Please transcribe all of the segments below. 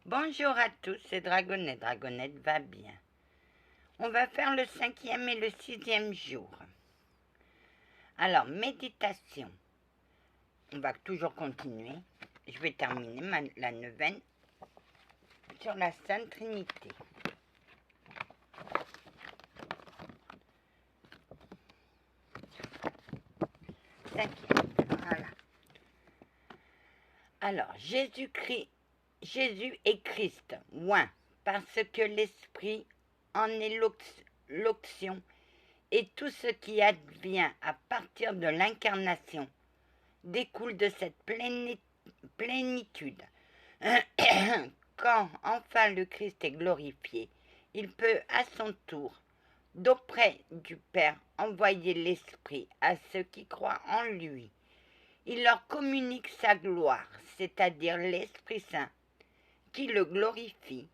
Bonjour à tous, c'est Dragonette. Dragonette va bien. On va faire le 5e et le 6e jour. Alors, méditation. On va toujours continuer. Je vais terminer la neuvaine sur la Sainte Trinité. Cinquième, voilà. Alors, Jésus est Christ, ouin, parce que l'Esprit en est l'onction, et tout ce qui advient à partir de l'incarnation découle de cette plénitude. Quand enfin le Christ est glorifié, il peut à son tour, d'auprès du Père, envoyer l'Esprit à ceux qui croient en lui. Il leur communique sa gloire, c'est-à-dire l'Esprit Saint, qui le glorifie.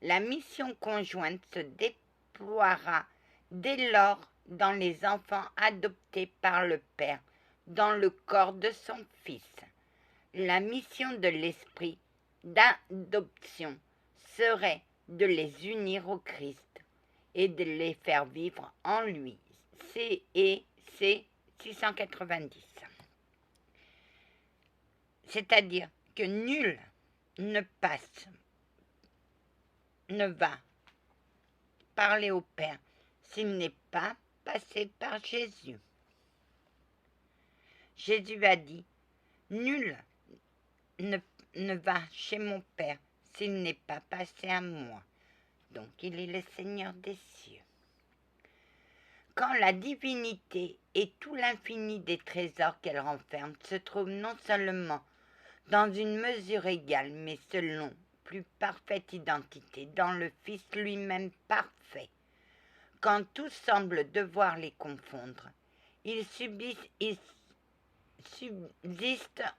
La mission conjointe se déploiera dès lors dans les enfants adoptés par le Père, dans le corps de son Fils. La mission de l'Esprit d'adoption serait de les unir au Christ et de les faire vivre en lui. C 690. C'est-à-dire que nul ne va parler au Père s'il n'est pas passé par Jésus. Jésus a dit, nul ne va chez mon Père s'il n'est pas passé à moi. Donc il est le Seigneur des cieux. Quand la divinité et tout l'infini des trésors qu'elle renferme se trouvent non seulement dans une mesure égale, mais selon plus parfaite identité, dans le Fils lui-même parfait, quand tout semble devoir les confondre, il subsiste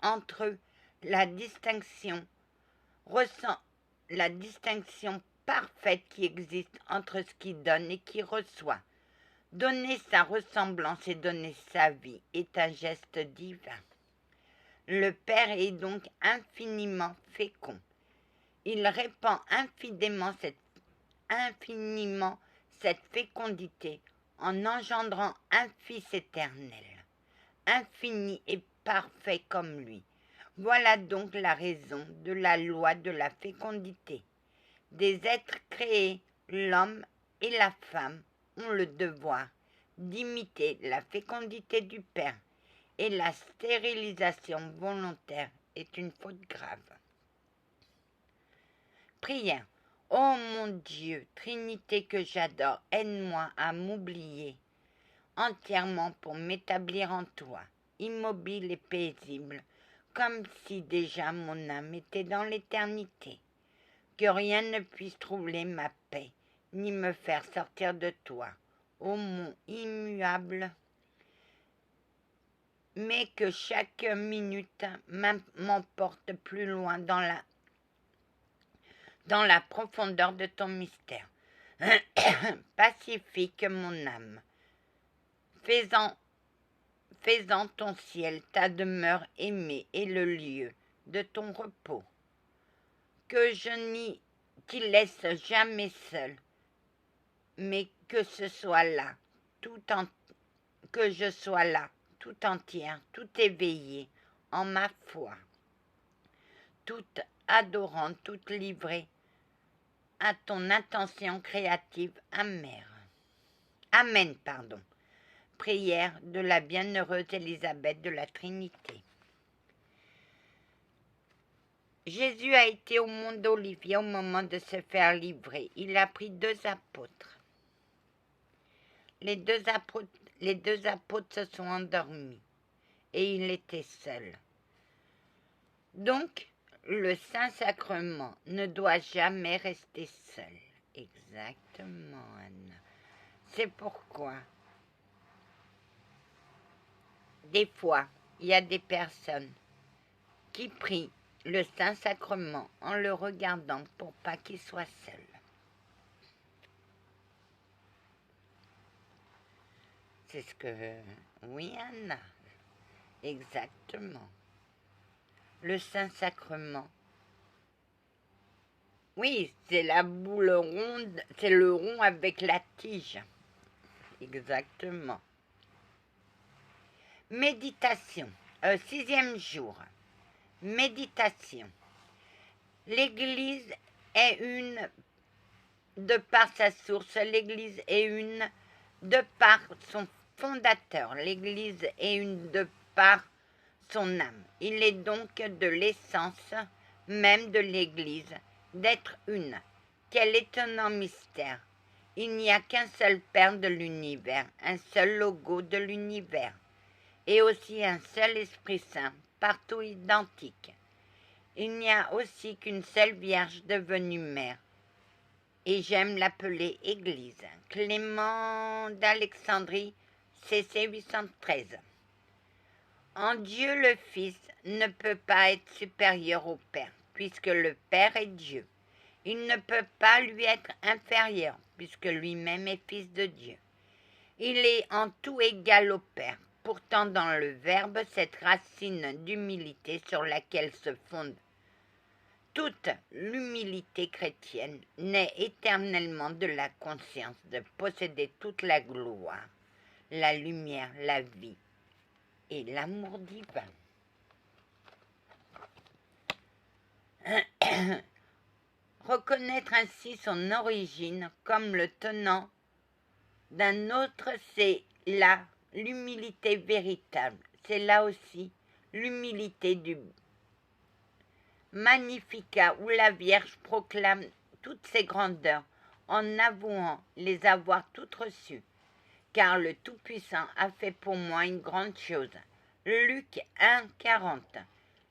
entre eux la distinction parfaite qui existe entre ce qui donne et qui reçoit. Donner sa ressemblance et donner sa vie est un geste divin. Le Père est donc infiniment fécond. Il répand infiniment cette fécondité en engendrant un Fils éternel, infini et parfait comme lui. Voilà donc la raison de la loi de la fécondité. Des êtres créés, l'homme et la femme, ont le devoir d'imiter la fécondité du Père, et la stérilisation volontaire est une faute grave. Prière. Ô mon Dieu, Trinité que j'adore, aide-moi à m'oublier entièrement pour m'établir en toi, immobile et paisible, comme si déjà mon âme était dans l'éternité. Que rien ne puisse troubler ma paix, ni me faire sortir de toi, ô mon immuable, mais que chaque minute m'emporte plus loin dans la profondeur de ton mystère. Pacifique mon âme, faisant ton ciel ta demeure aimée et le lieu de ton repos. Que je n'y t'y laisse jamais seul, mais que je sois là, tout entière, tout éveillée en ma foi, toute adorante, toute livrée à ton intention créative amère. Amen, Prière de la bienheureuse Élisabeth de la Trinité. Jésus a été au mont d'Olivier au moment de se faire livrer. Il a pris 2 apôtres. Les deux apôtres se sont endormis et il était seul. Donc, le Saint-Sacrement ne doit jamais rester seul. Exactement, Anna. C'est pourquoi, des fois, il y a des personnes qui prient le Saint-Sacrement en le regardant pour pas qu'il soit seul. C'est ce que... Oui, Anna. Exactement. Le Saint-Sacrement. Oui, c'est la boule ronde, c'est le rond avec la tige. Exactement. Méditation. 6e jour. Méditation. L'Église est une de par sa source, l'Église est une de par son fondateur, l'Église est une de par son âme. Il est donc de l'essence même de l'Église d'être une. Quel étonnant mystère! Il n'y a qu'un seul Père de l'univers, un seul logo de l'univers, et aussi un seul Esprit Saint, partout identique. Il n'y a aussi qu'une seule Vierge devenue mère, et j'aime l'appeler Église. Clément d'Alexandrie, CC 813. En Dieu le Fils ne peut pas être supérieur au Père, puisque le Père est Dieu. Il ne peut pas lui être inférieur, puisque lui-même est Fils de Dieu. Il est en tout égal au Père. Pourtant, dans le Verbe, cette racine d'humilité sur laquelle se fonde toute l'humilité chrétienne naît éternellement de la conscience de posséder toute la gloire, la lumière, la vie et l'amour divin. Reconnaître ainsi son origine comme le tenant d'un autre, c'est là l'humilité véritable. C'est là aussi l'humilité du Magnificat où la Vierge proclame toutes ses grandeurs en avouant les avoir toutes reçues, car le Tout-Puissant a fait pour moi une grande chose. Luc 1, 40.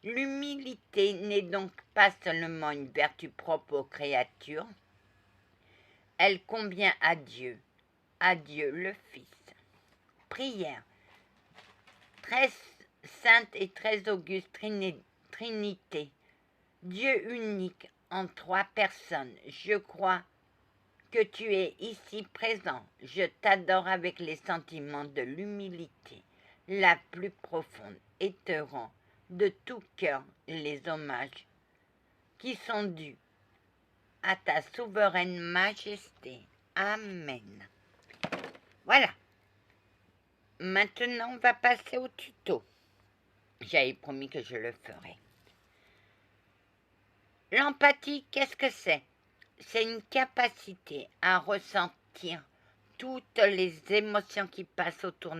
L'humilité n'est donc pas seulement une vertu propre aux créatures, elle convient à Dieu le Fils. Prière. Très sainte et très auguste Trinité, Dieu unique en 3 personnes, je crois que tu es ici présent. Je t'adore avec les sentiments de l'humilité la plus profonde et te rends de tout cœur les hommages qui sont dus à ta souveraine majesté. Amen. Voilà. Maintenant, on va passer au tuto. J'avais promis que je le ferais. L'empathie, qu'est-ce que c'est? C'est une capacité à ressentir toutes les émotions qui passent autour de nous.